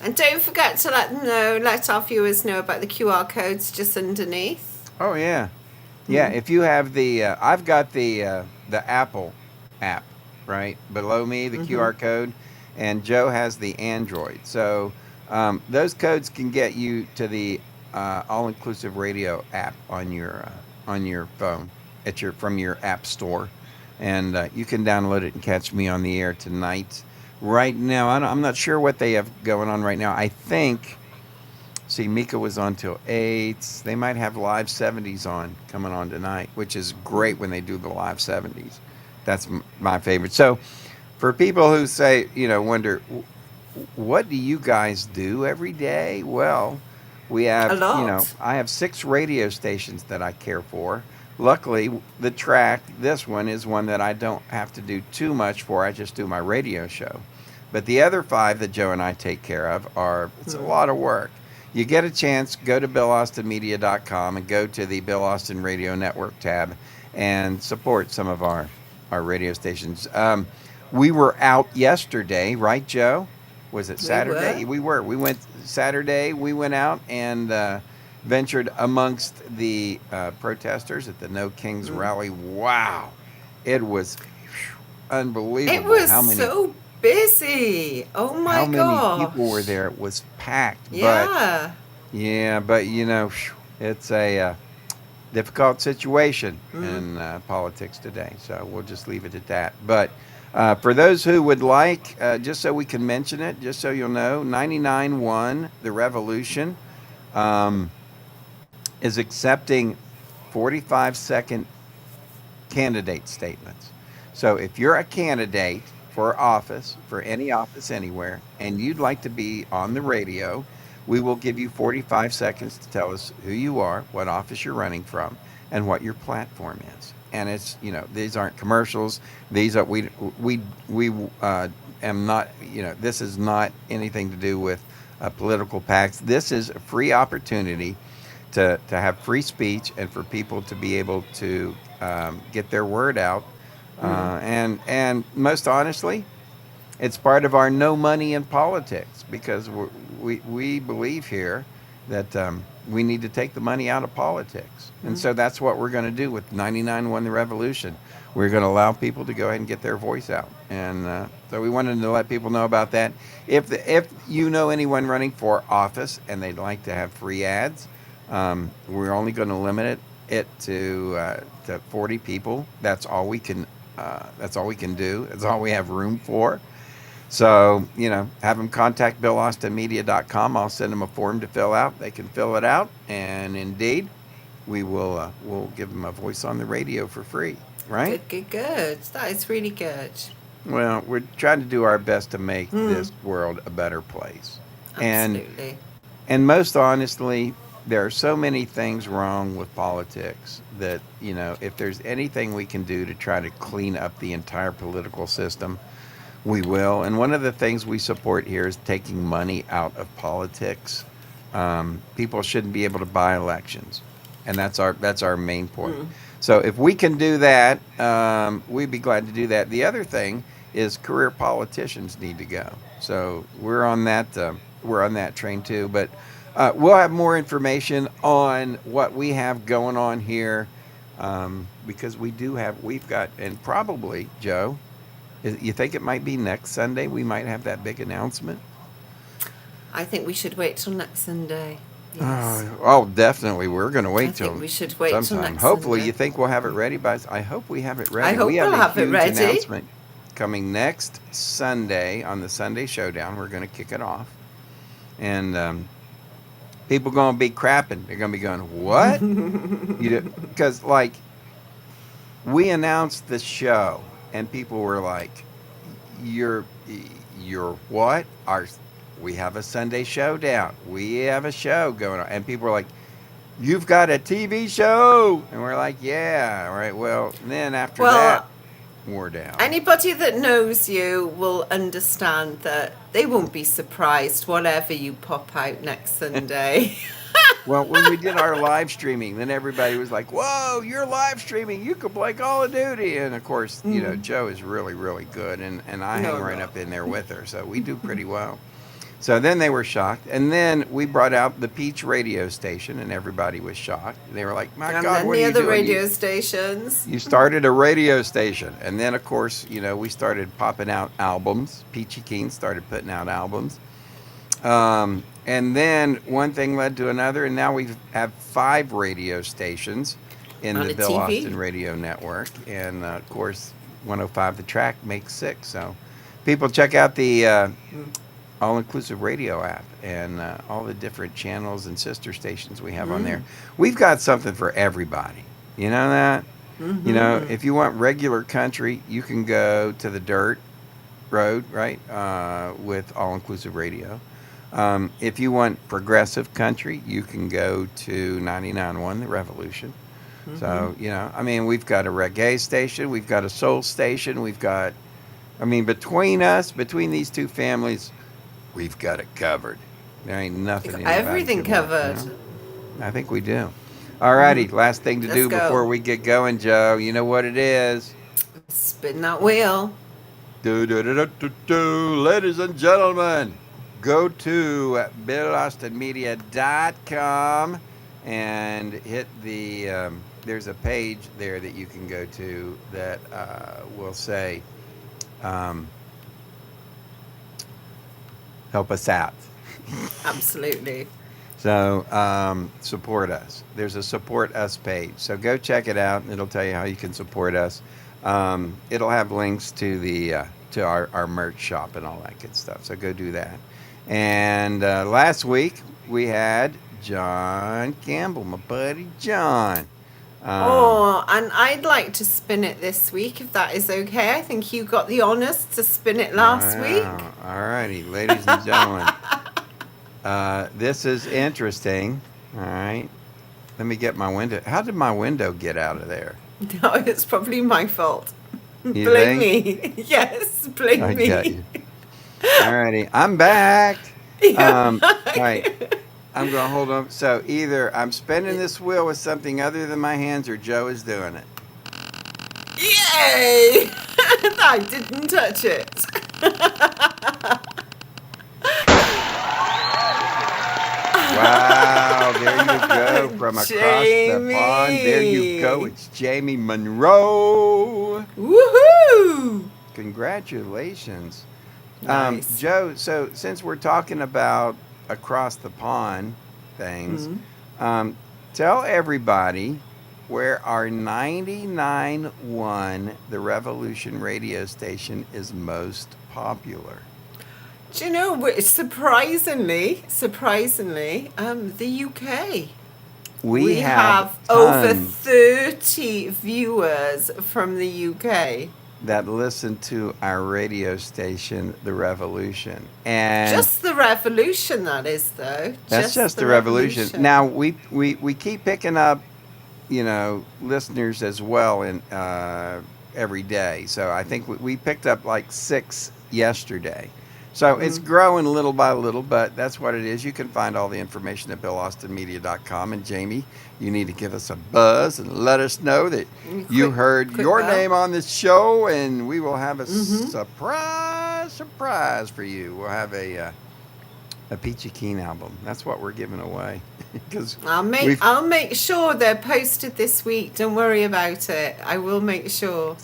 And don't forget to let our viewers know about the QR codes just underneath. Oh, yeah. Yeah, if you have the, I've got the Apple app right below me, the QR code, and Joe has the Android. So those codes can get you to the All-Inclusive Radio app on your phone from your app store, and you can download it and catch me on the air tonight. Right now, I'm not sure what they have going on right now. I think. See, Mika was on till 8. They might have live 70s coming on tonight, which is great when they do the live 70s. That's my favorite. So for people who say, wonder, what do you guys do every day? Well, we have, a lot. I have 6 radio stations that I care for. Luckily, the track, this one is one that I don't have to do too much for. I just do my radio show. But the other 5 that Joe and I take care of it's a lot of work. You get a chance, go to BillAustinMedia.com and go to the Bill Austin Radio Network tab and support some of our radio stations. We were out yesterday, right, Joe? Was it Saturday? We went Saturday. We went out and ventured amongst the protesters at the No Kings rally. Wow, it was unbelievable. It was how many so busy. Oh how my many people were gosh. there? It was packed. But Yeah. yeah, but it's a difficult situation in politics today. So we'll just leave it at that. But for those who would like, just so we can mention it, just so you'll know, 99.1 The Revolution is accepting 45-second candidate statements. So if you're a candidate for office, for any office anywhere, and you'd like to be on the radio, we will give you 45 seconds to tell us who you are, what office you're running from, and what your platform is. And it's, these aren't commercials. These are, we am not, this is not anything to do with political PACs. This is a free opportunity to have free speech and for people to be able to get their word out. And most honestly, it's part of our no money in politics, because we believe here that we need to take the money out of politics. And so that's what we're going to do with 99.1 The Revolution. We're going to allow people to go ahead and get their voice out. And so we wanted to let people know about that. If you know anyone running for office and they'd like to have free ads, we're only going to limit it to 40 people. That's all we can. That's all we can do. That's all we have room for. So, have them contact BillAustinMedia.com. I'll send them a form to fill out. They can fill it out, and indeed, we'll give them a voice on the radio for free. Right? Good. That is really good. Well, we're trying to do our best to make this world a better place. Absolutely. And most honestly, there are so many things wrong with politics that, if there's anything we can do to try to clean up the entire political system, we will. And one of the things we support here is taking money out of politics. People shouldn't be able to buy elections. And that's our main point. So if we can do that, we'd be glad to do that. The other thing is career politicians need to go. So we're on that train too. But we'll have more information on what we have going on here, because we've got, and probably, Joe, you think it might be next Sunday we might have that big announcement? I think we should wait till next Sunday. Yes. Oh, definitely. We're going to wait I till think we should wait till sometime. next Hopefully, Sunday. you think we'll have it ready by. I hope we have it ready. I hope we have we'll a have it huge ready. announcement coming next Sunday on the Sunday Showdown. We're going to kick it off, and people going to be crapping. They're going to be going, "What?" Because we announced the show, and people were like, "You're what? We have a Sunday Showdown. We have a show going on." And people were like, "You've got a TV show?" And we're like, "Yeah." All right. Well, then after that, we're down. Anybody that knows you will understand that they won't be surprised whatever you pop out next Sunday. Well, when we did our live streaming, then everybody was like, "Whoa, you're live streaming. You could play Call of Duty." And of course, Joe is really, really good. And I hang right up in there with her. So we do pretty well. So then they were shocked. And then we brought out the Peach radio station, and everybody was shocked. They were like, "My And God, then what are the you other doing? radio stations. You started a radio station." And then, of course, we started popping out albums. Peachy Keen started putting out albums. And then one thing led to another, and now we have 5 radio stations in On the a Bill TV. Austin Radio Network. And, of course, 105 The Track makes 6. So people check out the All-Inclusive Radio app and all the different channels and sister stations we have on there. We've got something for everybody. You know that? If you want regular country, you can go to the Dirt Road, right, with All-Inclusive Radio. If you want progressive country, you can go to 99.1 The Revolution. So, we've got a reggae station, we've got a soul station, we've got, between these two families, we've got it covered. There ain't nothing. anybody Everything can want, covered. I think we do. All righty, last thing to Let's do go. before we get going, Joe. You know what it is. Spin that wheel. Ladies and gentlemen, go to BillAustinMedia.com and hit the. There's a page there that you can go to that will say, "Help us out." Absolutely. So support us. There's a support us page. So go check it out. It'll tell you how you can support us. It'll have links to the to our merch shop and all that good stuff. So go do that. And last week we had John Campbell, my buddy John. And I'd like to spin it this week, if that is okay. I think you got the honors to spin it last week. All righty, ladies and gentlemen. This is interesting. All right. Let me get my window. How did my window get out of there? No, it's probably my fault. You Blame think? me. Yes, blame I me. got you. All righty. I'm back. All right. I'm going to hold on. So either I'm spinning this wheel with something other than my hands or Joe is doing it. Yay! I didn't touch it. Wow, there you go from across the pond. There you go. It's Jamie Monroe. Woohoo! Congratulations. Nice. Joe, so since we're talking about across the pond things, tell everybody where our 99.1, the Revolution radio station, is most popular. Do you know, surprisingly, the UK. We have over tons 30 viewers from the UK. that listen to our radio station, The Revolution. And Just the Revolution, that is, though. that's just the Revolution. Now, we keep picking up, listeners as well in every day. So I think we picked up like 6 yesterday. So it's growing little by little, but that's what it is. You can find all the information at BillAustinMedia.com. And Jamie, you need to give us a buzz and let us know that you heard your name on this show, and we will have a surprise for you. We'll have a Peachy Keen album. That's what we're giving away. Because I'll make sure they're posted this week. Don't worry about it. I will make sure.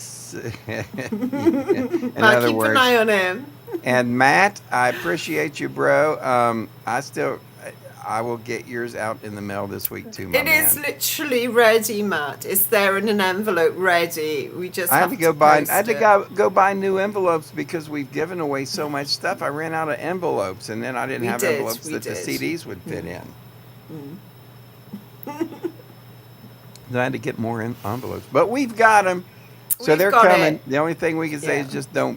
I'll keep an eye on him. And Matt, I appreciate you, bro. I will get yours out in the mail this week too, my man. It is literally ready, Matt. It's there in an envelope ready. We just have to go buy. I had to go buy new envelopes because we've given away so much stuff. I ran out of envelopes, and then I didn't have envelopes that the CDs would fit in. So I had to get more envelopes, but we've got them. So they're coming. The only thing we can say is just do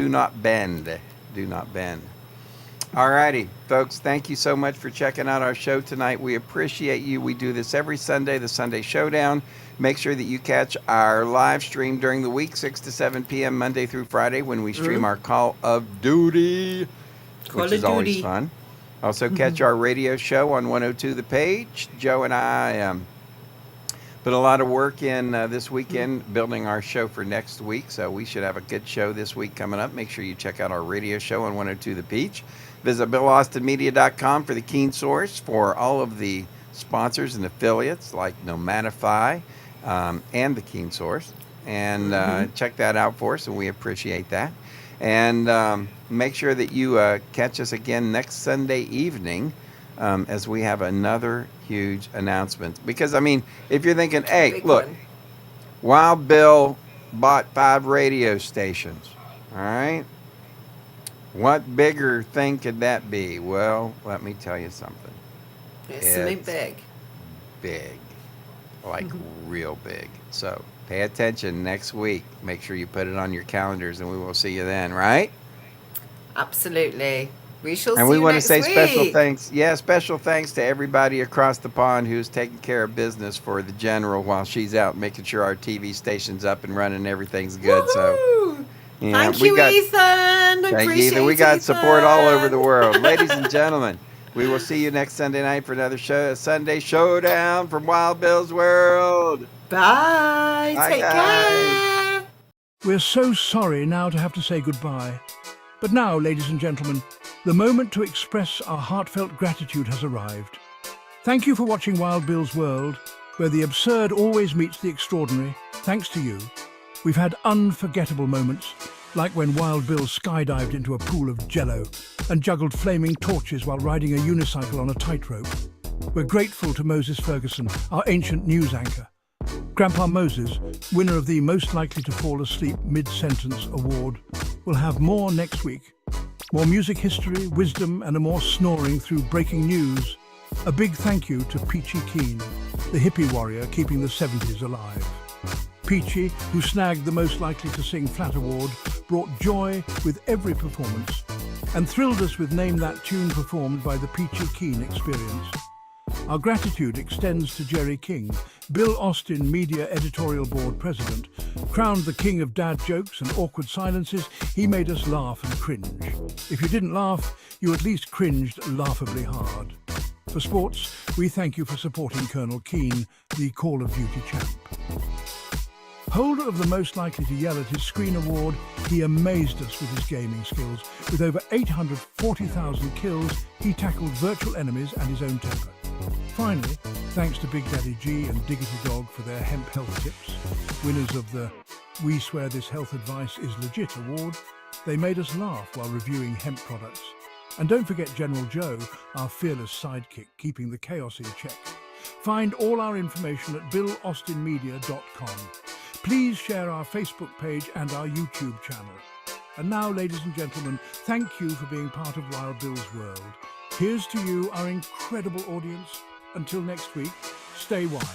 not bend. Do not bend. All righty, folks, thank you so much for checking out our show tonight. We appreciate you. We do this every Sunday, the Sunday Showdown. Make sure that you catch our live stream during the week, 6 to 7 p.m. Monday through Friday, when we stream our Call of Duty, which is always fun. Also catch our radio show on 102 The Page. Joe and I put a lot of work in this weekend building our show for next week, so we should have a good show this week coming up. Make sure you check out our radio show on 102 The Peach. Visit BillAustinMedia.com for the Keen Source for all of the sponsors and affiliates like Nomadify and the Keen Source. And check that out for us, and we appreciate that. And make sure that you catch us again next Sunday evening as we have another huge announcement. Because, I mean, if you're thinking, hey, look, Wild Bill bought 5 radio stations, all right? What bigger thing could that be? Well, let me tell you something. It's something big. Big. Like real big. So pay attention next week. Make sure you put it on your calendars, and we will see you then, right? Absolutely. We shall see and we you want to next say week. special thanks. Yeah, special thanks to everybody across the pond who's taking care of business for the general while she's out, making sure our TV station's up and running and everything's good. Woo-hoo! So, Thank you, Ethan. Thank you, Ethan. We got support all over the world. Ladies and gentlemen, we will see you next Sunday night for another show, Sunday Showdown from Wild Bill's World. Bye. Bye, Take care. We're so sorry now to have to say goodbye. But now, ladies and gentlemen, the moment to express our heartfelt gratitude has arrived. Thank you for watching Wild Bill's World, where the absurd always meets the extraordinary. Thanks to you, we've had unforgettable moments, like when Wild Bill skydived into a pool of jello and juggled flaming torches while riding a unicycle on a tightrope. We're grateful to Moses Ferguson, our ancient news anchor. Grandpa Moses, winner of the Most Likely to Fall Asleep Mid-Sentence Award, will have more next week. More music history, wisdom, and a more snoring through breaking news. A big thank you to Peachy Keen, the hippie warrior keeping the 70s alive. Peachy, who snagged the Most Likely to Sing Flat Award, brought joy with every performance and thrilled us with Name That Tune performed by the Peachy Keen Experience. Our gratitude extends to Jerry King, Bill Austin Media Editorial Board President. Crowned the king of dad jokes and awkward silences, he made us laugh and cringe. If you didn't laugh, you at least cringed laughably hard. For sports, we thank you for supporting Colonel Keane, the Call of Duty champ. Holder of the Most Likely to Yell at his Screen Award, he amazed us with his gaming skills. With over 840,000 kills, he tackled virtual enemies and his own temper. Finally, thanks to Big Daddy G and Diggity Dog for their hemp health tips, winners of the We Swear This Health Advice is Legit award, they made us laugh while reviewing hemp products. And don't forget General Joe, our fearless sidekick, keeping the chaos in check. Find all our information at BillAustinMedia.com. Please share our Facebook page and our YouTube channel. And now, ladies and gentlemen, thank you for being part of Wild Bill's World. Here's to you, our incredible audience. Until next week, stay wild.